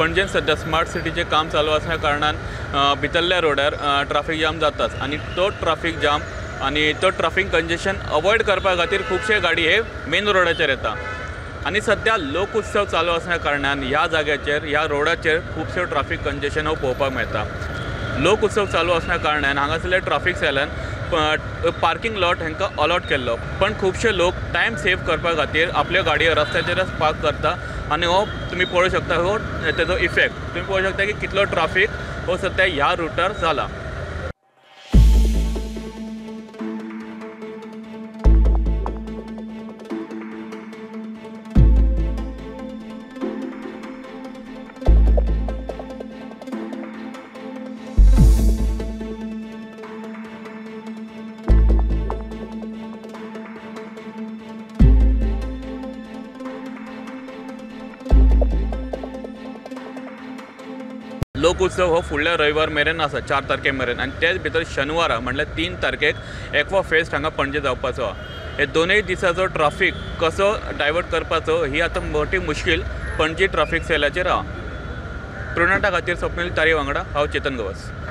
पणजेन सध्या स्मार्ट सिटीचे काम चालू असल्या कारणान भितरल्या रोडार ट्राफिक जाम जाताच आणि तो ट्राफिक जाम आणि तो ट्राफिक कंजेशन अवॉइड करपा खातीर खुबशे गाडी हे मेन रोडाचेर येता आणि सध्या लोक उत्सव चालू असल्या कारणान ह्या जाग्याचेर ह्या रोडाचेर खुबशे ट्राफिक कंजेशन हो पळोवपाक मेळटा। लोक उत्सव चालू असल्या कारणान हांगासरल्या ट्राफिक सेलान पार्किंग लॉट हांकां अलॉट केल्लो, पण खुबशे लोक टायम सेव करपा खातीर आपल्यो गाडयो रस्त्याचेरच पार्क करता आणि हो तुम्ही पळोवं शकता हो तेजो इफेक्ट तुम्ही पळोवं शकता की कितलो ट्राफिक हो सध्या ह्या रुटार जाला। लोक उत्सव हो फुडल्या रविवार मेरेन आसा 4 तारखे मेरेन आणि तेच भितर शेनवारा म्हणल्यार 3 तारखेक एक्वा फेस्ट हांगा पणजे जावपाचो आसा। हे दोनूय दिसाचो ट्राफिक कसो डायवर्ट करपाचो ही आतां मोठी मुश्कील पणजी ट्राफिक सेलाचेर आहा। प्रुणाटा खातीर स्वप्नील तारी वांगडा हांव चेतन गवस।